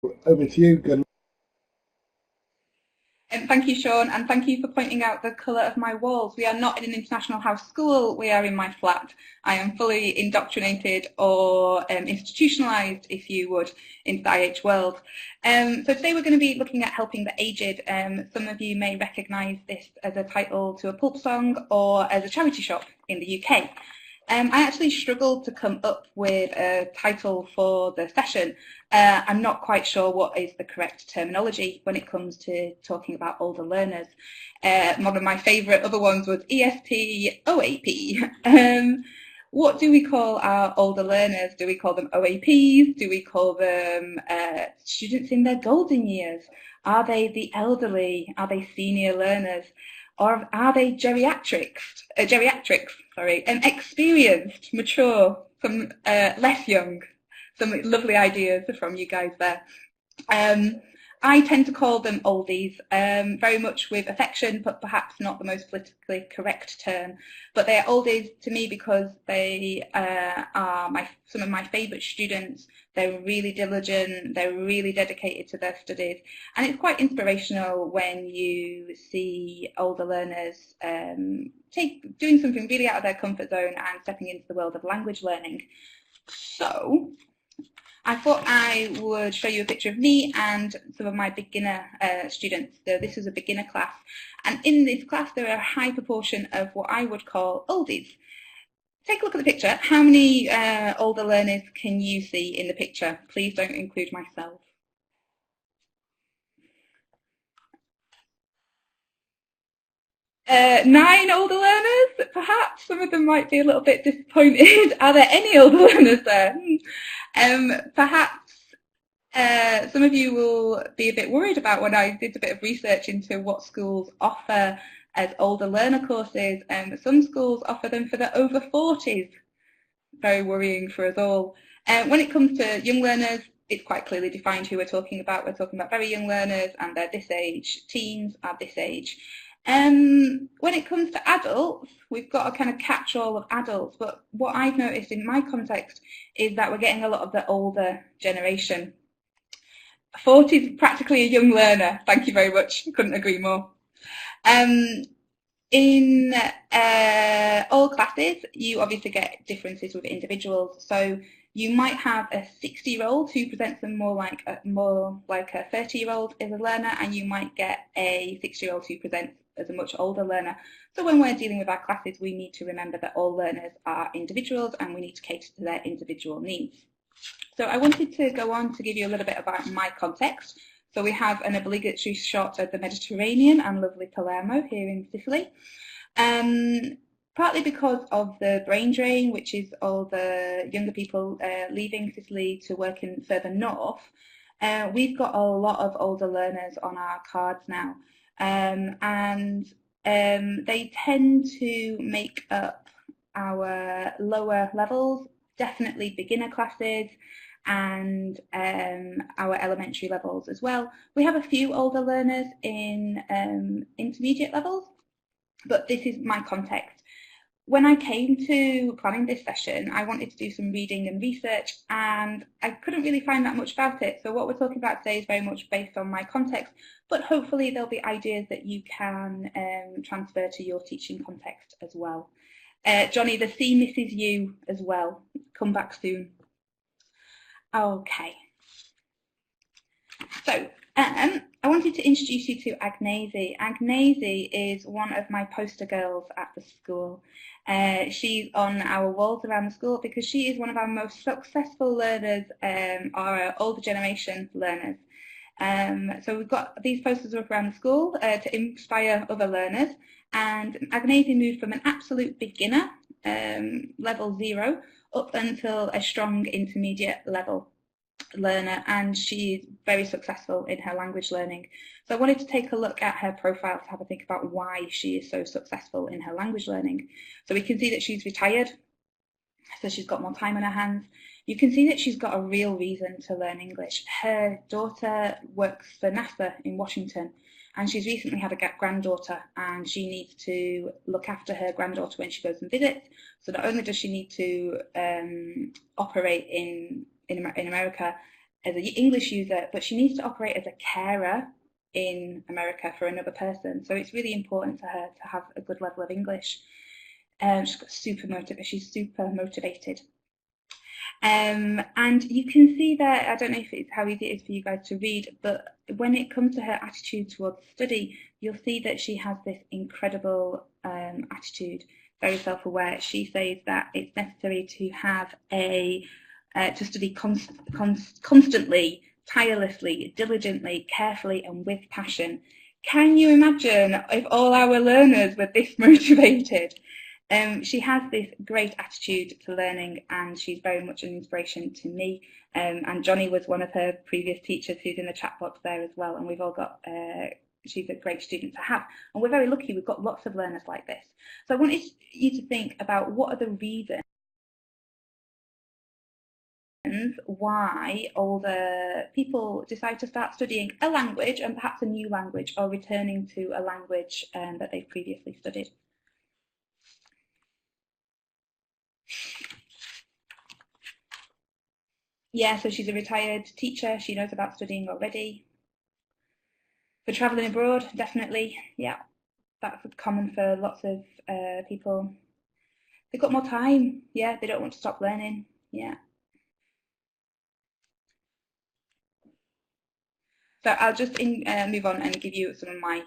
Over to you, good. Thank you, Sean, and thank you for pointing out the colour of my walls. We are not in an international house school, we are in my flat. I am fully indoctrinated or institutionalised, if you would, into the IH world. So today we're going to be looking at helping the aged. Some of you may recognise this as a title to a pulp song or as a charity shop in the UK. I actually struggled to come up with a title for the session. I'm not quite sure what is the correct terminology when it comes to talking about older learners. One of my favourite other ones was ESP, OAP. What do we call our older learners? Do we call them OAPs? Do we call them students in their golden years? Are they the elderly? Are they senior learners? Or are they geriatrics, sorry, and experienced, mature, some less young? Some lovely ideas from you guys there. Um, I tend to call them oldies, very much with affection, but perhaps not the most politically correct term. But they're oldies to me because they are some of my favourite students. They're really diligent, they're really dedicated to their studies, and it's quite inspirational when you see older learners doing something really out of their comfort zone and stepping into the world of language learning. So I thought I would show you a picture of me and some of my beginner students. So this is a beginner class, and in this class there are a high proportion of what I would call oldies. Take a look at the picture. How many older learners can you see in the picture? Please don't include myself. 9 older learners, perhaps. Some of them might be a little bit disappointed. Are there any older learners there? Perhaps some of you will be a bit worried about when I did a bit of research into what schools offer as older learner courses. Some schools offer them for the over 40s. Very worrying for us all. When it comes to young learners, it's quite clearly defined who we're talking about. We're talking about very young learners and they're this age. Teens are this age. When it comes to adults, we've got a kind of catch-all of adults, but what I've noticed in my context is that we're getting a lot of the older generation. 40 is practically a young learner. Thank you very much. Couldn't agree more. Um, in all classes, you obviously get differences with individuals. So you might have a 60-year-old who presents them more like a 30-year-old as a learner, and you might get a 60-year-old who presents as a much older learner. So when we're dealing with our classes, we need to remember that all learners are individuals and we need to cater to their individual needs. So I wanted to go on to give you a little bit about my context. So we have an obligatory shot of the Mediterranean and lovely Palermo here in Sicily. Partly because of the brain drain, which is all the younger people leaving Sicily to work in further north, we've got a lot of older learners on our cards now. And they tend to make up our lower levels, definitely beginner classes, and our elementary levels as well. We have a few older learners in intermediate levels, but this is my context. When I came to planning this session, I wanted to do some reading and research, and I couldn't really find that much about it. So what we're talking about today is very much based on my context, but hopefully there'll be ideas that you can transfer to your teaching context as well. Johnny, the sea misses you as well. Come back soon. Okay. So I wanted to introduce you to Agnese. Agnese is one of my poster girls at the school. She's on our walls around the school because she is one of our most successful learners, our older generation learners. So we've got these posters up around the school to inspire other learners. And Agnese moved from an absolute beginner, level 0, up until a strong intermediate level learner, and she's very successful in her language learning. So I wanted to take a look at her profile to have a think about why she is so successful in her language learning. So we can see that she's retired, so she's got more time on her hands. You can see that she's got a real reason to learn English. Her daughter works for NASA in Washington, and she's recently had a granddaughter, and she needs to look after her granddaughter when she goes and visits. So not only does she need to operate in America, as an English user, but she needs to operate as a carer in America for another person. So it's really important to her to have a good level of English. She's super motivated. And you can see there, I don't know if it's how easy it is for you guys to read, but when it comes to her attitude towards study, you'll see that she has this incredible attitude, very self-aware. She says that it's necessary to have to study constantly, tirelessly, diligently, carefully, and with passion. Can you imagine if all our learners were this motivated? She has this great attitude to learning, and she's very much an inspiration to me. And Johnny was one of her previous teachers who's in the chat box there as well. And we've all got, she's a great student to have. And we're very lucky, we've got lots of learners like this. So I wanted you to think about what are the reasons why older people decide to start studying a language, and perhaps a new language, or returning to a language that they've previously studied. Yeah, so she's a retired teacher. She knows about studying already. For travelling abroad, definitely. Yeah, that's common for lots of people. They've got more time. Yeah, they don't want to stop learning. Yeah. So I'll just move on and give you some of my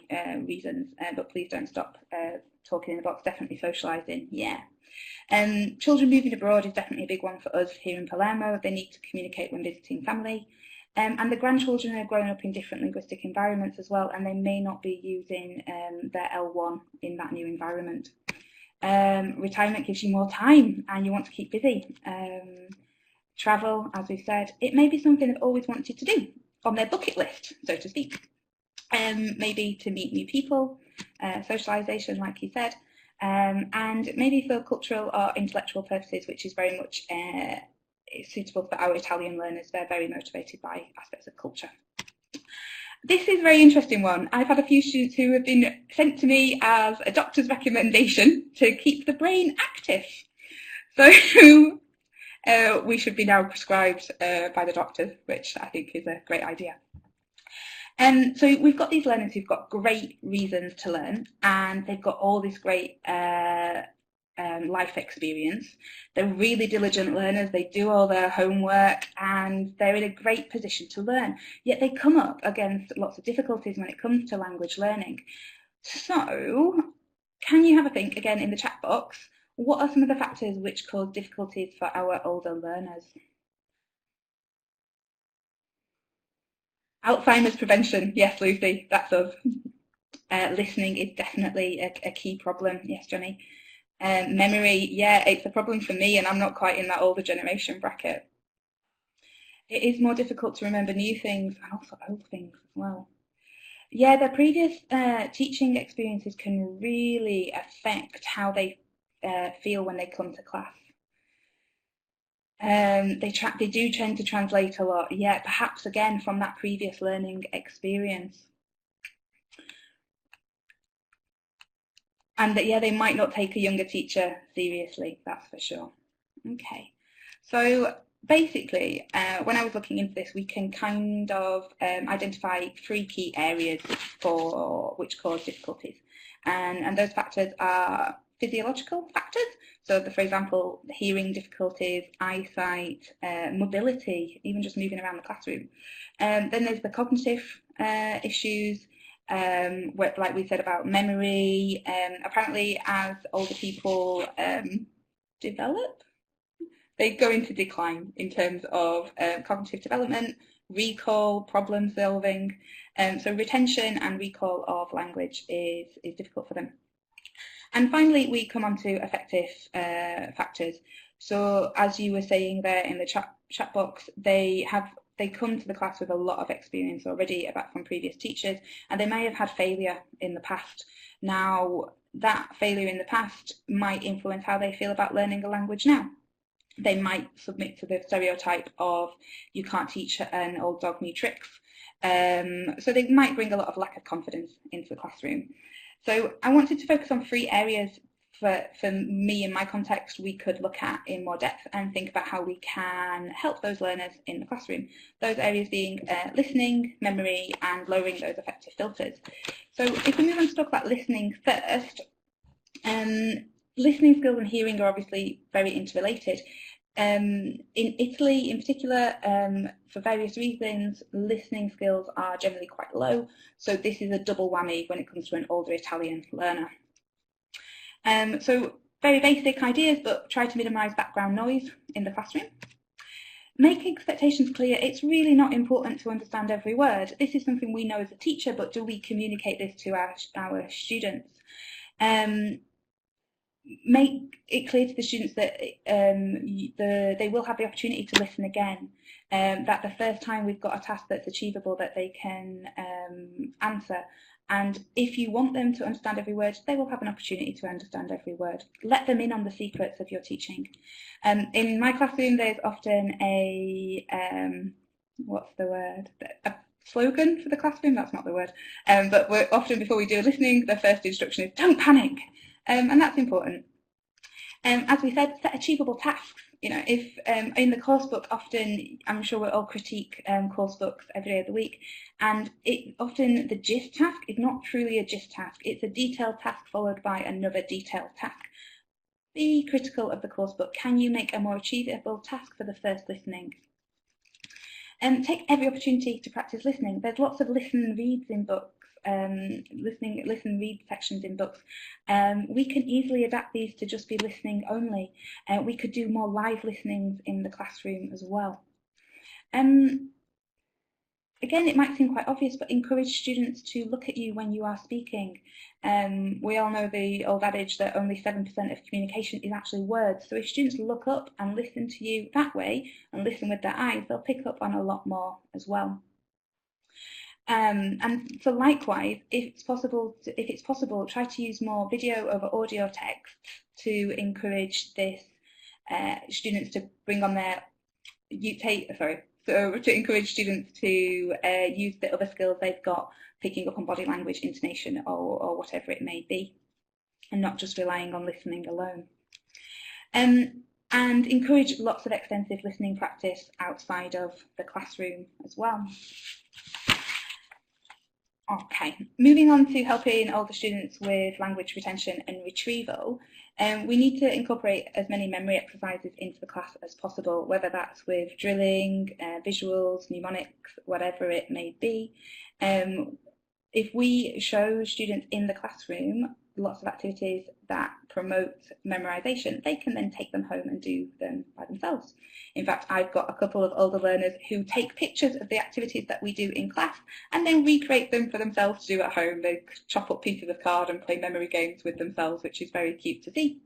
reasons, but please don't stop talking in the box. Definitely socialising. Yeah. Children moving abroad is definitely a big one for us here in Palermo. They need to communicate when visiting family. And the grandchildren are growing up in different linguistic environments as well, and they may not be using their L1 in that new environment. Retirement gives you more time and you want to keep busy. Travel, as we said, it may be something they've always wanted to do on their bucket list, so to speak. Maybe to meet new people, socialisation, like you said. And maybe for cultural or intellectual purposes, which is very much suitable for our Italian learners. They're very motivated by aspects of culture. This is a very interesting one. I've had a few students who have been sent to me as a doctor's recommendation to keep the brain active. So we should be now prescribed by the doctors, which I think is a great idea. So we've got these learners who've got great reasons to learn, and they've got all this great life experience. They're really diligent learners, they do all their homework, and they're in a great position to learn. Yet they come up against lots of difficulties when it comes to language learning. So can you have a think, again in the chat box, what are some of the factors which cause difficulties for our older learners? Alzheimer's prevention, yes, Lucy, that's us. Listening is definitely a key problem, yes, Johnny. Memory, yeah, it's a problem for me, and I'm not quite in that older generation bracket. It is more difficult to remember new things and also old things as well. Yeah, their previous teaching experiences can really affect how they feel when they come to class. They do tend to translate a lot, yeah, perhaps again from that previous learning experience. And that, yeah, they might not take a younger teacher seriously, that's for sure. Okay, so basically, when I was looking into this, we can kind of identify 3 key areas for which cause difficulties. And those factors are physiological factors, so for example, hearing difficulties, eyesight, mobility, even just moving around the classroom. Then there's the cognitive issues, like we said about memory. Apparently as older people develop, they go into decline in terms of cognitive development, recall, problem solving. So retention and recall of language is difficult for them. And finally, we come on to affective factors. So as you were saying there in the chat box, they come to the class with a lot of experience already from previous teachers, and they may have had failure in the past. Now, that failure in the past might influence how they feel about learning a language now. They might submit to the stereotype of you can't teach an old dog new tricks. So they might bring a lot of lack of confidence into the classroom. So I wanted to focus on 3 areas for me in my context, we could look at in more depth and think about how we can help those learners in the classroom. Those areas being listening, memory, and lowering those affective filters. So if we move on to talk about listening first, listening skills and hearing are obviously very interrelated. In Italy, in particular, for various reasons, listening skills are generally quite low. So this is a double whammy when it comes to an older Italian learner. So very basic ideas, but try to minimise background noise in the classroom. Make expectations clear. It's really not important to understand every word. This is something we know as a teacher, but do we communicate this to our students? Make it clear to the students that they will have the opportunity to listen again, that the first time we've got a task that's achievable that they can answer. And if you want them to understand every word, they will have an opportunity to understand every word. Let them in on the secrets of your teaching. In my classroom, there's often a, what's the word? A slogan for the classroom, that's not the word. But we're often, before we do listening, the first instruction is don't panic. And that's important. As we said, set achievable tasks. You know, if in the course book, often I'm sure we all critique course books every day of the week, and often the GIST task is not truly a GIST task. It's a detailed task followed by another detailed task. Be critical of the course book. Can you make a more achievable task for the first listening? Take every opportunity to practice listening. There's lots of listen and reads in books. Listen read sections in books. We can easily adapt these to just be listening only. We could do more live listenings in the classroom as well. Again, it might seem quite obvious, but encourage students to look at you when you are speaking. We all know the old adage that only 7% of communication is actually words. So if students look up and listen to you that way and listen with their eyes, they'll pick up on a lot more as well. And so likewise, if it's possible, try to use more video over audio text to encourage this students to bring on their to encourage students to use the other skills they've got, picking up on body language, intonation, or whatever it may be, and not just relying on listening alone. And encourage lots of extensive listening practice outside of the classroom as well. Okay, moving on to helping older students with language retention and retrieval. We need to incorporate as many memory exercises into the class as possible, whether that's with drilling, visuals, mnemonics, whatever it may be. If we show students in the classroom lots of activities that promote memorization, they can then take them home and do them by themselves. In fact, I've got a couple of older learners who take pictures of the activities that we do in class and then recreate them for themselves to do at home. They chop up pieces of card and play memory games with themselves, which is very cute to see.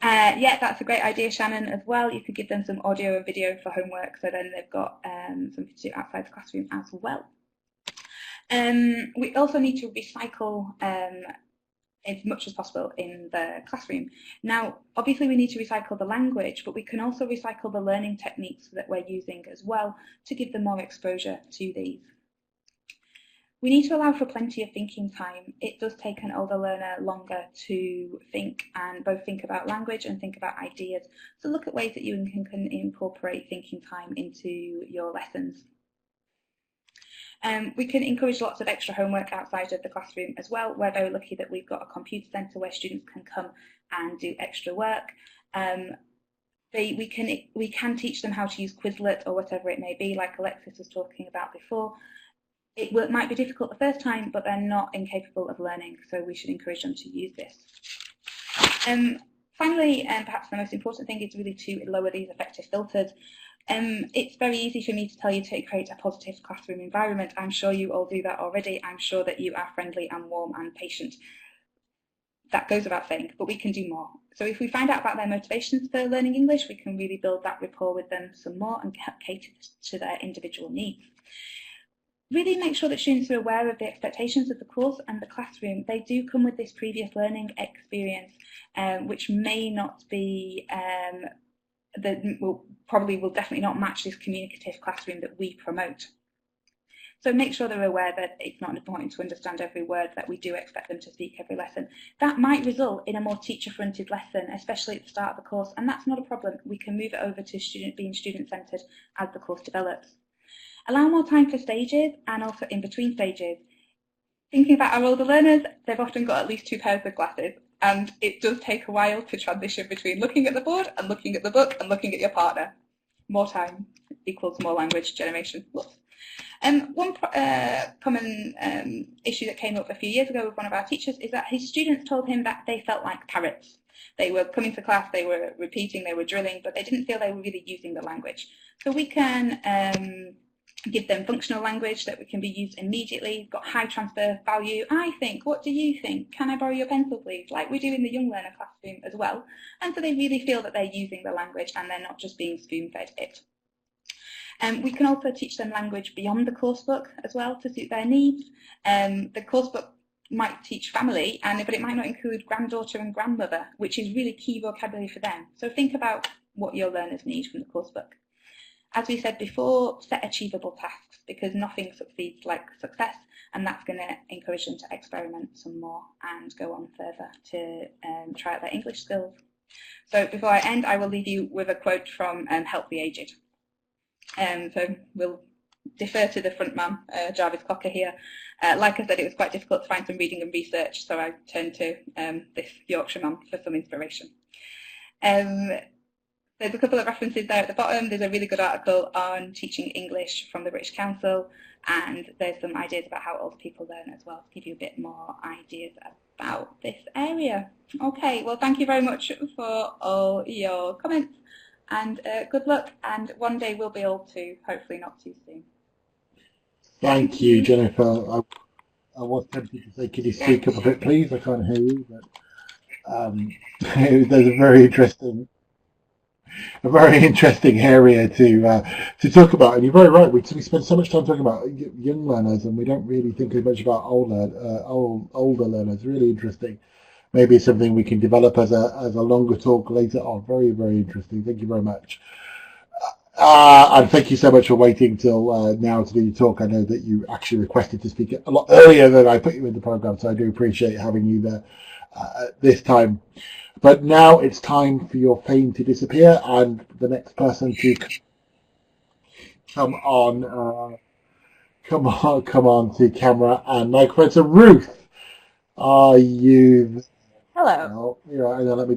Yeah, that's a great idea, Shannon, as well. You could give them some audio and video for homework, so then they've got something to do outside the classroom as well. We also need to recycle as much as possible in the classroom. Now, obviously we need to recycle the language, but we can also recycle the learning techniques that we're using as well to give them more exposure to these. We need to allow for plenty of thinking time. It does take an older learner longer to think, and both think about language and think about ideas. So look at ways that you can incorporate thinking time into your lessons. We can encourage lots of extra homework outside of the classroom as well. We're very lucky that we've got a computer centre where students can come and do extra work. We can teach them how to use Quizlet or whatever it may be, like Alexis was talking about before. It might be difficult the first time, but they're not incapable of learning, so we should encourage them to use this. Finally, and perhaps the most important thing is really to lower these affective filters. It's very easy for me to tell you to create a positive classroom environment. I'm sure you all do that already. I'm sure that you are friendly and warm and patient. That goes without saying, but we can do more. So if we find out about their motivations for learning English, we can really build that rapport with them some more and cater to their individual needs. Really make sure that students are aware of the expectations of the course and the classroom. They do come with this previous learning experience, which may not be will definitely not match this communicative classroom that we promote. So make sure they're aware that it's not important to understand every word, that we do expect them to speak every lesson. That might result in a more teacher-fronted lesson, especially at the start of the course, and that's not a problem. We can move it over to being student-centred as the course develops. Allow more time for stages and also in between stages. Thinking about our older learners, they've often got at least 2 pairs of glasses, and it does take a while to transition between looking at the board and looking at the book and looking at your partner. More time equals more language generation. One common issue that came up a few years ago with one of our teachers is that his students told him that they felt like parrots. They were coming to class, they were repeating, they were drilling, but they didn't feel they were really using the language. So we can give them functional language that can be used immediately, got high transfer value. I think, what do you think? Can I borrow your pencil, please? Like we do in the young learner classroom as well. And so they really feel that they're using the language and they're not just being spoon-fed it. We can also teach them language beyond the coursebook as well to suit their needs. The coursebook might teach family, but it might not include granddaughter and grandmother, which is really key vocabulary for them. So think about what your learners need from the coursebook. As we said before, set achievable tasks, because nothing succeeds like success, and that's going to encourage them to experiment some more and go on further to try out their English skills. So before I end, I will leave you with a quote from Help the Aged. So we'll defer to the front man, Jarvis Cocker here. Like I said, it was quite difficult to find some reading and research, so I turned to this Yorkshire man for some inspiration. There's a couple of references there at the bottom. There's a really good article on teaching English from the British Council, and there's some ideas about how older people learn as well, to give you a bit more ideas about this area. Okay, well, thank you very much for all your comments, and good luck, and one day we'll be able to, hopefully not too soon. Thank you, Jennifer. I was tempted to say, could you speak up a bit, please? I can't hear you, but there's a very interesting area to talk about, and you're very right. We spend so much time talking about young learners, and we don't really think as much about older learners. Really interesting. Maybe it's something we can develop as a longer talk later on. Very, very interesting. Thank you very much. And thank you so much for waiting till now to do your talk. I know that you actually requested to speak a lot earlier than I put you in the program, so I do appreciate having you there this time. But now it's time for your fame to disappear and the next person to come on to camera and microphone. So Ruth, are you? Hello. Let me just